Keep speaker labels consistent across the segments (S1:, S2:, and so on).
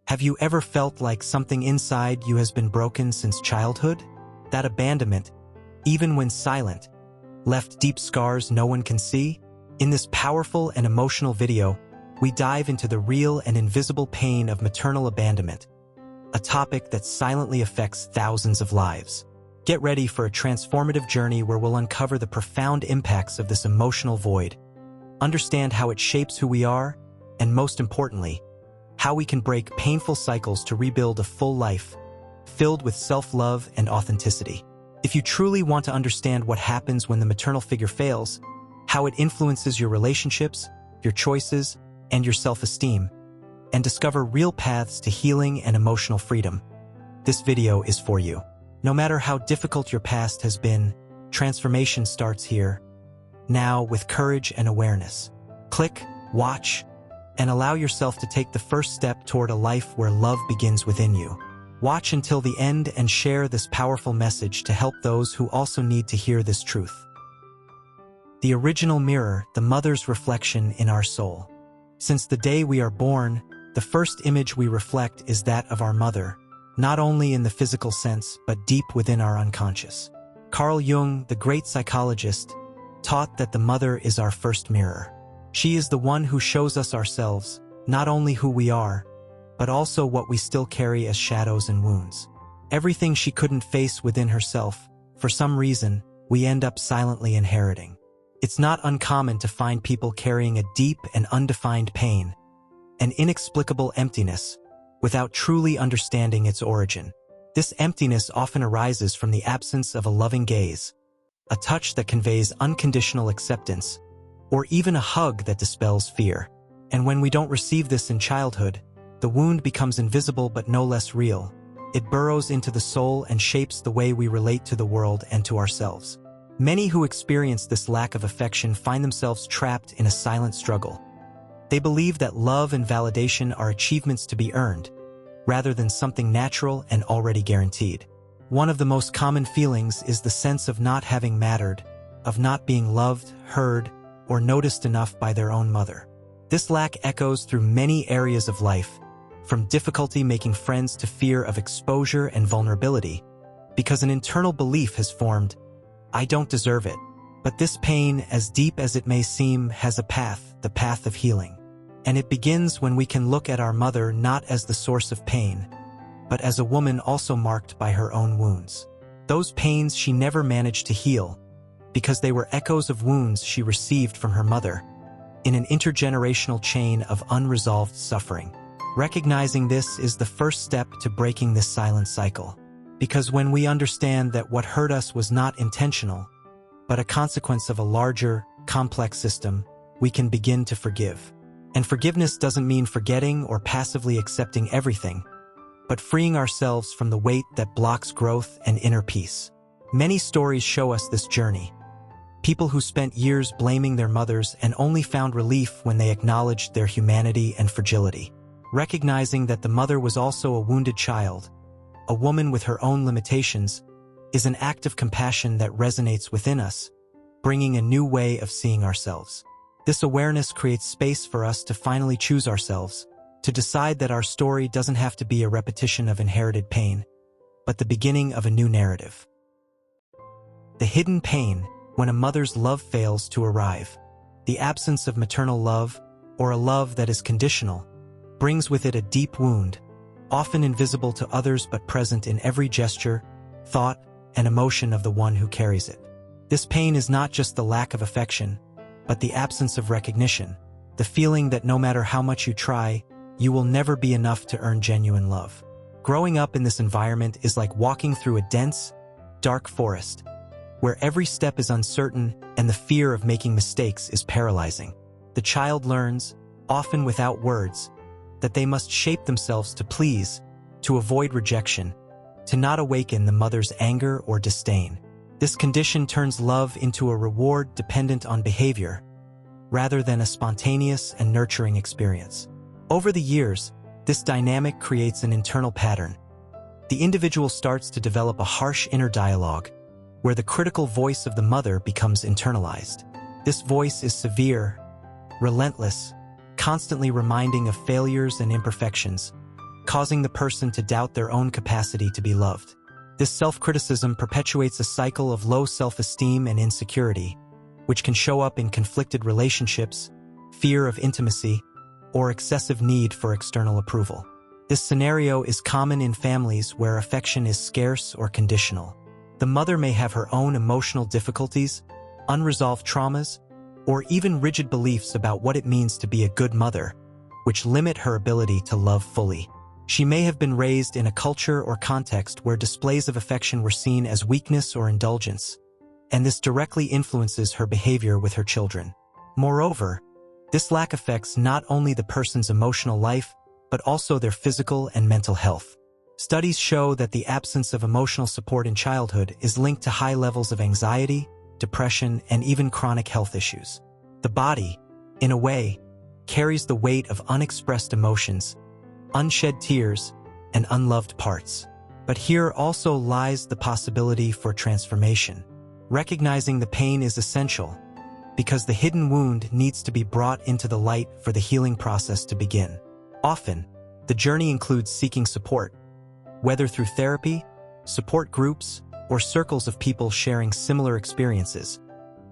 S1: Have you ever felt like something inside you has been broken since childhood? That abandonment, even when silent, left deep scars no one can see? In this powerful and emotional video, we dive into the real and invisible pain of maternal abandonment, a topic that silently affects thousands of lives. Get ready for a transformative journey where we'll uncover the profound impacts of this emotional void, understand how it shapes who we are, and most importantly, how we can break painful cycles to rebuild a full life, filled with self-love and authenticity. If you truly want to understand what happens when the maternal figure fails, how it influences your relationships, your choices, and your self-esteem, and discover real paths to healing and emotional freedom, this video is for you. No matter how difficult your past has been, transformation starts here, now with courage and awareness. Click, watch, and allow yourself to take the first step toward a life where love begins within you. Watch until the end and share this powerful message to help those who also need to hear this truth. The original mirror, the mother's reflection in our soul. Since the day we are born, the first image we reflect is that of our mother, not only in the physical sense, but deep within our unconscious. Carl Jung, the great psychologist, taught that the mother is our first mirror. She is the one who shows us ourselves, not only who we are, but also what we still carry as shadows and wounds. Everything she couldn't face within herself, for some reason, we end up silently inheriting. It's not uncommon to find people carrying a deep and undefined pain, an inexplicable emptiness, without truly understanding its origin. This emptiness often arises from the absence of a loving gaze, a touch that conveys unconditional acceptance, or even a hug that dispels fear. And when we don't receive this in childhood, the wound becomes invisible but no less real. It burrows into the soul and shapes the way we relate to the world and to ourselves. Many who experience this lack of affection find themselves trapped in a silent struggle. They believe that love and validation are achievements to be earned, rather than something natural and already guaranteed. One of the most common feelings is the sense of not having mattered, of not being loved, heard, or noticed enough by their own mother. This lack echoes through many areas of life, from difficulty making friends to fear of exposure and vulnerability, because an internal belief has formed, I don't deserve it. But this pain, as deep as it may seem, has a path, the path of healing. And it begins when we can look at our mother not as the source of pain, but as a woman also marked by her own wounds. Those pains she never managed to heal, because they were echoes of wounds she received from her mother, in an intergenerational chain of unresolved suffering. Recognizing this is the first step to breaking this silent cycle. Because when we understand that what hurt us was not intentional, but a consequence of a larger, complex system, we can begin to forgive. And forgiveness doesn't mean forgetting or passively accepting everything, but freeing ourselves from the weight that blocks growth and inner peace. Many stories show us this journey. People who spent years blaming their mothers and only found relief when they acknowledged their humanity and fragility. Recognizing that the mother was also a wounded child, a woman with her own limitations, is an act of compassion that resonates within us, bringing a new way of seeing ourselves. This awareness creates space for us to finally choose ourselves, to decide that our story doesn't have to be a repetition of inherited pain, but the beginning of a new narrative. The hidden pain, when a mother's love fails to arrive. The absence of maternal love, or a love that is conditional, brings with it a deep wound, often invisible to others but present in every gesture, thought, and emotion of the one who carries it. This pain is not just the lack of affection, but the absence of recognition, the feeling that no matter how much you try, you will never be enough to earn genuine love. Growing up in this environment is like walking through a dense, dark forest, where every step is uncertain and the fear of making mistakes is paralyzing. The child learns, often without words, that they must shape themselves to please, to avoid rejection, to not awaken the mother's anger or disdain. This condition turns love into a reward dependent on behavior, rather than a spontaneous and nurturing experience. Over the years, this dynamic creates an internal pattern. The individual starts to develop a harsh inner dialogue, where the critical voice of the mother becomes internalized. This voice is severe, relentless, constantly reminding of failures and imperfections, causing the person to doubt their own capacity to be loved. This self-criticism perpetuates a cycle of low self-esteem and insecurity, which can show up in conflicted relationships, fear of intimacy, or excessive need for external approval. This scenario is common in families where affection is scarce or conditional. The mother may have her own emotional difficulties, unresolved traumas, or even rigid beliefs about what it means to be a good mother, which limit her ability to love fully. She may have been raised in a culture or context where displays of affection were seen as weakness or indulgence, and this directly influences her behavior with her children. Moreover, this lack affects not only the person's emotional life, but also their physical and mental health. Studies show that the absence of emotional support in childhood is linked to high levels of anxiety, depression, and even chronic health issues. The body, in a way, carries the weight of unexpressed emotions, unshed tears, and unloved parts. But here also lies the possibility for transformation. Recognizing the pain is essential, because the hidden wound needs to be brought into the light for the healing process to begin. Often, the journey includes seeking support, whether through therapy, support groups, or circles of people sharing similar experiences,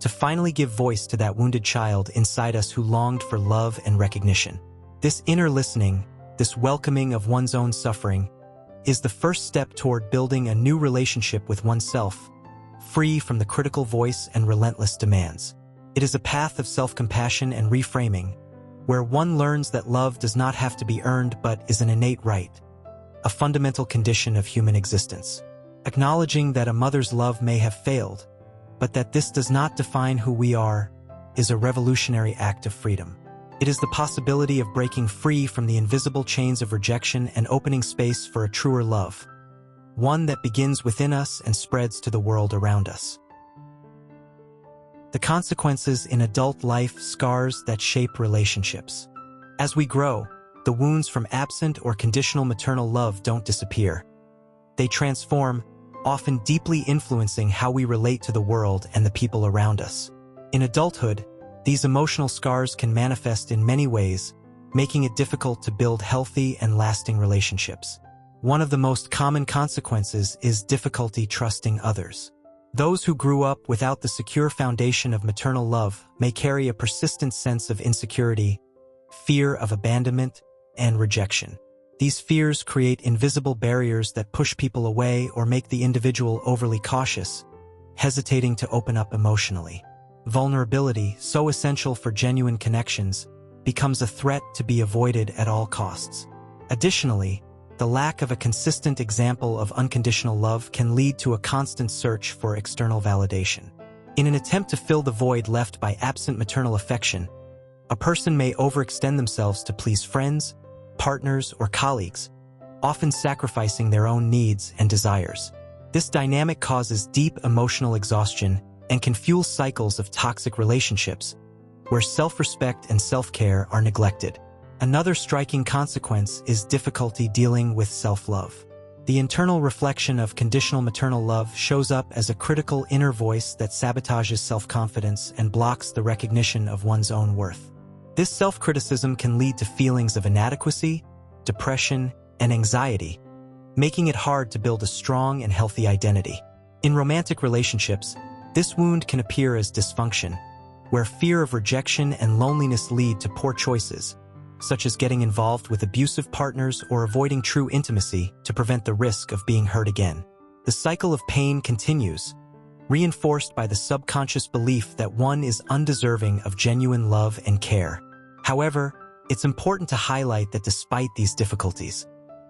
S1: to finally give voice to that wounded child inside us who longed for love and recognition. This inner listening, this welcoming of one's own suffering, is the first step toward building a new relationship with oneself, free from the critical voice and relentless demands. It is a path of self-compassion and reframing, where one learns that love does not have to be earned but is an innate right, a fundamental condition of human existence. Acknowledging that a mother's love may have failed, but that this does not define who we are, is a revolutionary act of freedom. It is the possibility of breaking free from the invisible chains of rejection and opening space for a truer love, one that begins within us and spreads to the world around us. The consequences in adult life: scars that shape relationships. As we grow, the wounds from absent or conditional maternal love don't disappear. They transform, often deeply influencing how we relate to the world and the people around us. In adulthood, these emotional scars can manifest in many ways, making it difficult to build healthy and lasting relationships. One of the most common consequences is difficulty trusting others. Those who grew up without the secure foundation of maternal love may carry a persistent sense of insecurity, fear of abandonment, and rejection. These fears create invisible barriers that push people away or make the individual overly cautious, hesitating to open up emotionally. Vulnerability, so essential for genuine connections, becomes a threat to be avoided at all costs. Additionally, the lack of a consistent example of unconditional love can lead to a constant search for external validation. In an attempt to fill the void left by absent maternal affection, a person may overextend themselves to please friends, partners, or colleagues, often sacrificing their own needs and desires. This dynamic causes deep emotional exhaustion and can fuel cycles of toxic relationships, where self-respect and self-care are neglected. Another striking consequence is difficulty dealing with self-love. The internal reflection of conditional maternal love shows up as a critical inner voice that sabotages self-confidence and blocks the recognition of one's own worth. This self-criticism can lead to feelings of inadequacy, depression, and anxiety, making it hard to build a strong and healthy identity. In romantic relationships, this wound can appear as dysfunction, where fear of rejection and loneliness lead to poor choices, such as getting involved with abusive partners or avoiding true intimacy to prevent the risk of being hurt again. The cycle of pain continues, reinforced by the subconscious belief that one is undeserving of genuine love and care. However, it's important to highlight that despite these difficulties,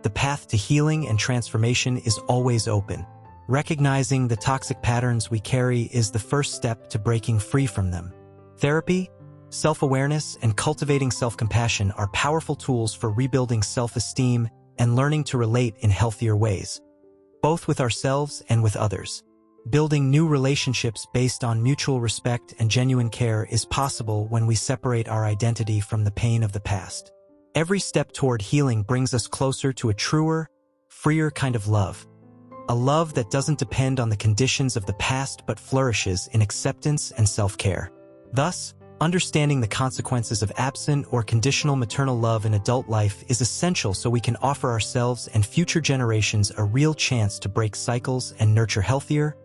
S1: the path to healing and transformation is always open. Recognizing the toxic patterns we carry is the first step to breaking free from them. Therapy, self-awareness, and cultivating self-compassion are powerful tools for rebuilding self-esteem and learning to relate in healthier ways, both with ourselves and with others. Building new relationships based on mutual respect and genuine care is possible when we separate our identity from the pain of the past. Every step toward healing brings us closer to a truer, freer kind of love. A love that doesn't depend on the conditions of the past but flourishes in acceptance and self-care. Thus, Understanding the consequences of absent or conditional maternal love in adult life is essential so we can offer ourselves and future generations a real chance to break cycles and nurture healthier,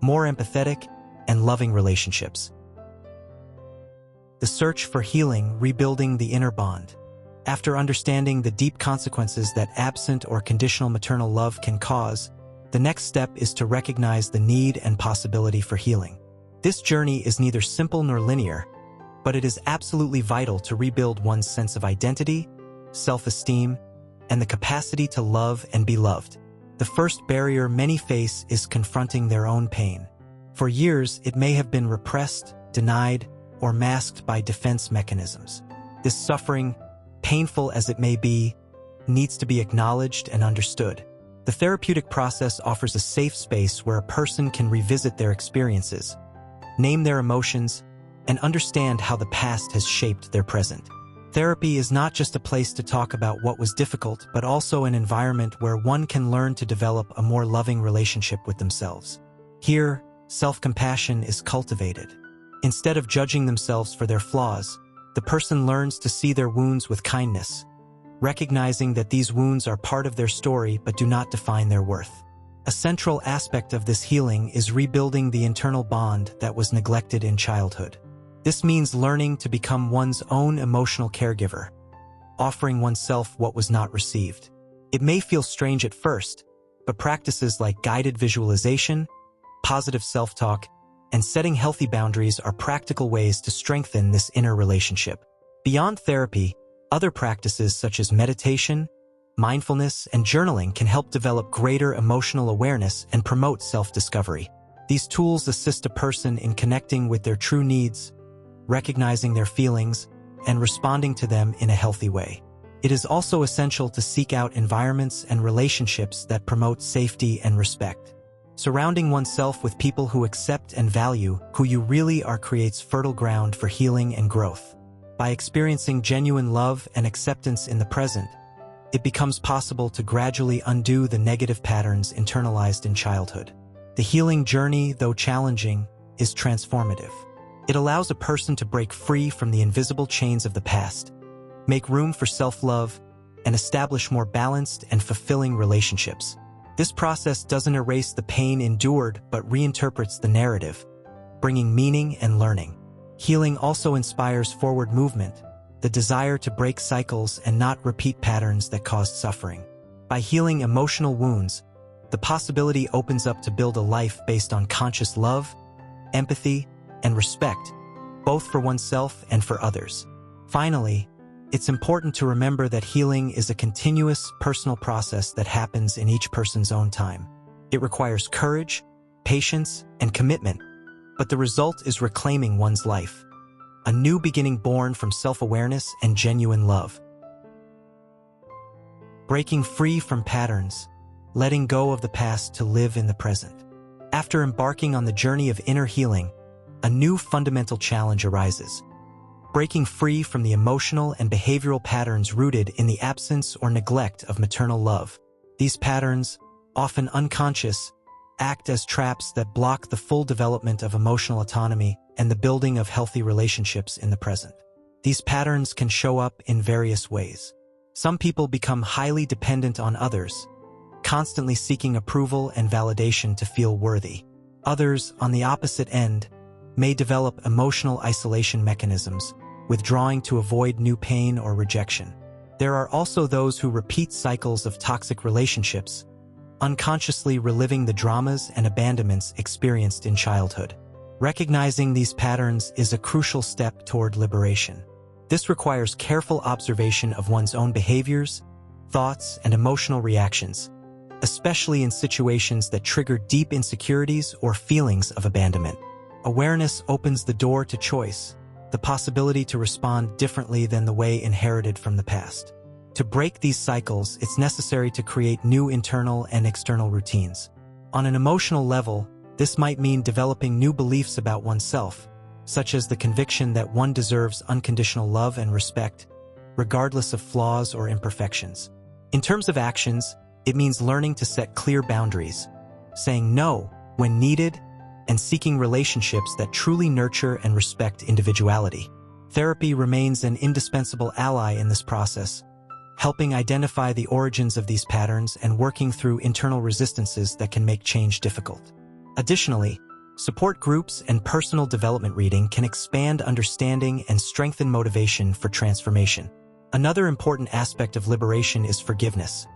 S1: more empathetic, and loving relationships. The search for healing, rebuilding the inner bond. After understanding the deep consequences that absent or conditional maternal love can cause, the next step is to recognize the need and possibility for healing. This journey is neither simple nor linear, but it is absolutely vital to rebuild one's sense of identity, self-esteem, and the capacity to love and be loved. The first barrier many face is confronting their own pain. For years, it may have been repressed, denied, or masked by defense mechanisms. This suffering, painful as it may be, needs to be acknowledged and understood. The therapeutic process offers a safe space where a person can revisit their experiences, name their emotions, and understand how the past has shaped their present. Therapy is not just a place to talk about what was difficult, but also an environment where one can learn to develop a more loving relationship with themselves. Here, self-compassion is cultivated. Instead of judging themselves for their flaws, the person learns to see their wounds with kindness, recognizing that these wounds are part of their story but do not define their worth. A central aspect of this healing is rebuilding the internal bond that was neglected in childhood. This means learning to become one's own emotional caregiver, offering oneself what was not received. It may feel strange at first, but practices like guided visualization, positive self-talk, and setting healthy boundaries are practical ways to strengthen this inner relationship. Beyond therapy, other practices such as meditation, mindfulness, and journaling can help develop greater emotional awareness and promote self-discovery. These tools assist a person in connecting with their true needs, recognizing their feelings, and responding to them in a healthy way. It is also essential to seek out environments and relationships that promote safety and respect. Surrounding oneself with people who accept and value who you really are creates fertile ground for healing and growth. By experiencing genuine love and acceptance in the present, it becomes possible to gradually undo the negative patterns internalized in childhood. The healing journey, though challenging, is transformative. It allows a person to break free from the invisible chains of the past, make room for self-love, and establish more balanced and fulfilling relationships. This process doesn't erase the pain endured but reinterprets the narrative, bringing meaning and learning. Healing also inspires forward movement, the desire to break cycles and not repeat patterns that caused suffering. By healing emotional wounds, the possibility opens up to build a life based on conscious love, empathy, and respect, both for oneself and for others. Finally, it's important to remember that healing is a continuous, personal process that happens in each person's own time. It requires courage, patience, and commitment, but the result is reclaiming one's life, a new beginning born from self-awareness and genuine love. Breaking free from patterns, letting go of the past to live in the present. After embarking on the journey of inner healing, a new fundamental challenge arises: breaking free from the emotional and behavioral patterns rooted in the absence or neglect of maternal love. These patterns, often unconscious, act as traps that block the full development of emotional autonomy and the building of healthy relationships in the present. These patterns can show up in various ways. Some people become highly dependent on others, constantly seeking approval and validation to feel worthy. Others, on the opposite end, may develop emotional isolation mechanisms, withdrawing to avoid new pain or rejection. There are also those who repeat cycles of toxic relationships, unconsciously reliving the dramas and abandonments experienced in childhood. Recognizing these patterns is a crucial step toward liberation. This requires careful observation of one's own behaviors, thoughts, and emotional reactions, especially in situations that trigger deep insecurities or feelings of abandonment. Awareness opens the door to choice, the possibility to respond differently than the way inherited from the past. To break these cycles, it's necessary to create new internal and external routines. On an emotional level, this might mean developing new beliefs about oneself, such as the conviction that one deserves unconditional love and respect, regardless of flaws or imperfections. In terms of actions, it means learning to set clear boundaries, saying no when needed, and seeking relationships that truly nurture and respect individuality. Therapy remains an indispensable ally in this process, helping identify the origins of these patterns and working through internal resistances that can make change difficult. Additionally, support groups and personal development reading can expand understanding and strengthen motivation for transformation. Another important aspect of liberation is forgiveness.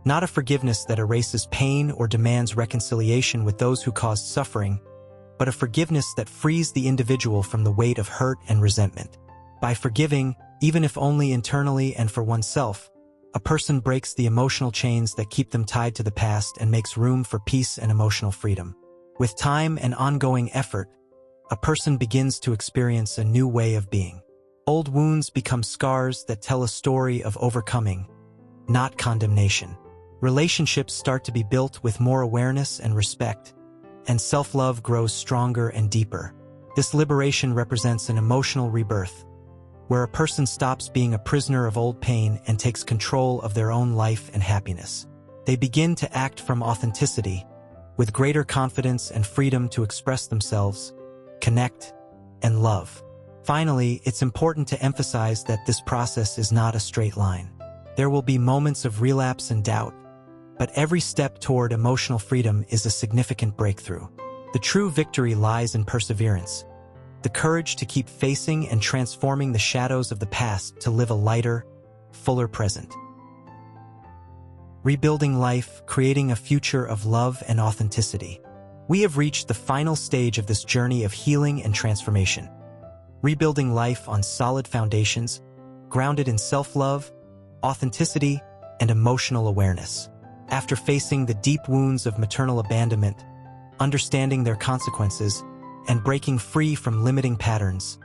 S1: Not a forgiveness that erases pain or demands reconciliation with those who caused suffering, but a forgiveness that frees the individual from the weight of hurt and resentment. By forgiving, even if only internally and for oneself, a person breaks the emotional chains that keep them tied to the past and makes room for peace and emotional freedom. With time and ongoing effort, a person begins to experience a new way of being. Old wounds become scars that tell a story of overcoming, not condemnation. Relationships start to be built with more awareness and respect, and self-love grows stronger and deeper. This liberation represents an emotional rebirth, where a person stops being a prisoner of old pain and takes control of their own life and happiness. They begin to act from authenticity, with greater confidence and freedom to express themselves, connect, and love. Finally, it's important to emphasize that this process is not a straight line. There will be moments of relapse and doubt, but every step toward emotional freedom is a significant breakthrough. The true victory lies in perseverance, the courage to keep facing and transforming the shadows of the past to live a lighter, fuller present. Rebuilding life, creating a future of love and authenticity. We have reached the final stage of this journey of healing and transformation. Rebuilding life on solid foundations, grounded in self-love, authenticity, and emotional awareness. After facing the deep wounds of maternal abandonment, understanding their consequences, and breaking free from limiting patterns,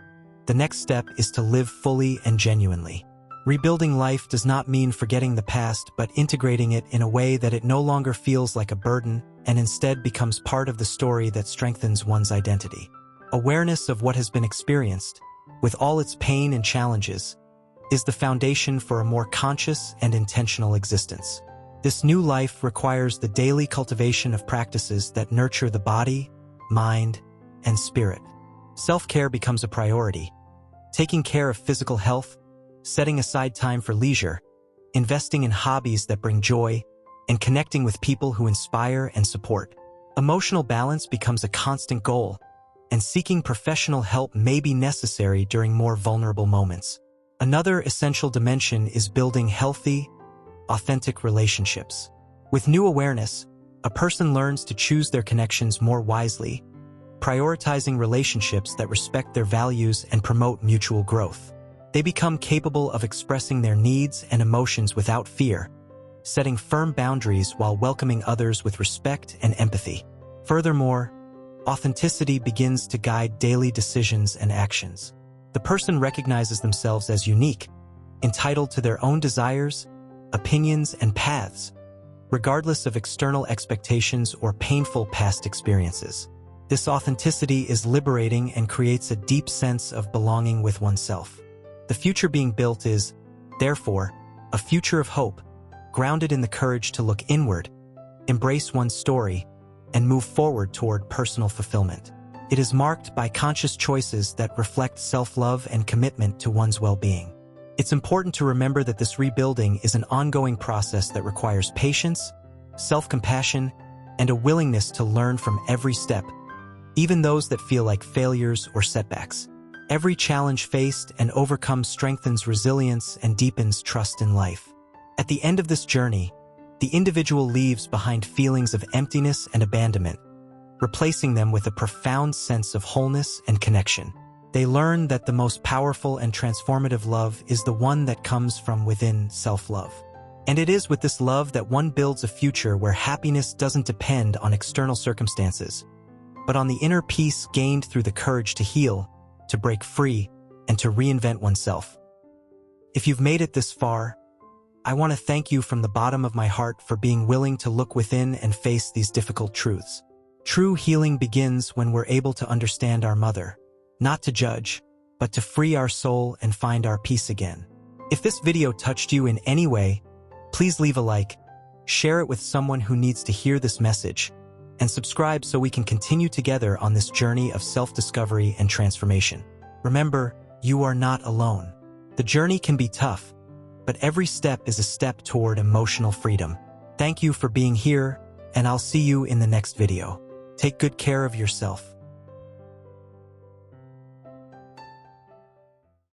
S1: the next step is to live fully and genuinely. Rebuilding life does not mean forgetting the past, but integrating it in a way that it no longer feels like a burden and instead becomes part of the story that strengthens one's identity. Awareness of what has been experienced, with all its pain and challenges, is the foundation for a more conscious and intentional existence. This new life requires the daily cultivation of practices that nurture the body, mind, and spirit. Self-care becomes a priority. Taking care of physical health, setting aside time for leisure, investing in hobbies that bring joy, and connecting with people who inspire and support. Emotional balance becomes a constant goal, and seeking professional help may be necessary during more vulnerable moments. Another essential dimension is building healthy, authentic relationships. With new awareness, a person learns to choose their connections more wisely, prioritizing relationships that respect their values and promote mutual growth. They become capable of expressing their needs and emotions without fear, setting firm boundaries while welcoming others with respect and empathy. Furthermore, authenticity begins to guide daily decisions and actions. The person recognizes themselves as unique, entitled to their own desires, opinions, and paths, regardless of external expectations or painful past experiences. This authenticity is liberating and creates a deep sense of belonging with oneself. The future being built is, therefore, a future of hope, grounded in the courage to look inward, embrace one's story, and move forward toward personal fulfillment. It is marked by conscious choices that reflect self-love and commitment to one's well-being. It's important to remember that this rebuilding is an ongoing process that requires patience, self-compassion, and a willingness to learn from every step, even those that feel like failures or setbacks. Every challenge faced and overcome strengthens resilience and deepens trust in life. At the end of this journey, the individual leaves behind feelings of emptiness and abandonment, replacing them with a profound sense of wholeness and connection. They learn that the most powerful and transformative love is the one that comes from within, self-love. And it is with this love that one builds a future where happiness doesn't depend on external circumstances, but on the inner peace gained through the courage to heal, to break free, and to reinvent oneself. If you've made it this far, I want to thank you from the bottom of my heart for being willing to look within and face these difficult truths. True healing begins when we're able to understand our mother, not to judge, but to free our soul and find our peace again. If this video touched you in any way, please leave a like, share it with someone who needs to hear this message, and subscribe so we can continue together on this journey of self-discovery and transformation. Remember, you are not alone. The journey can be tough, but every step is a step toward emotional freedom. Thank you for being here, and I'll see you in the next video. Take good care of yourself.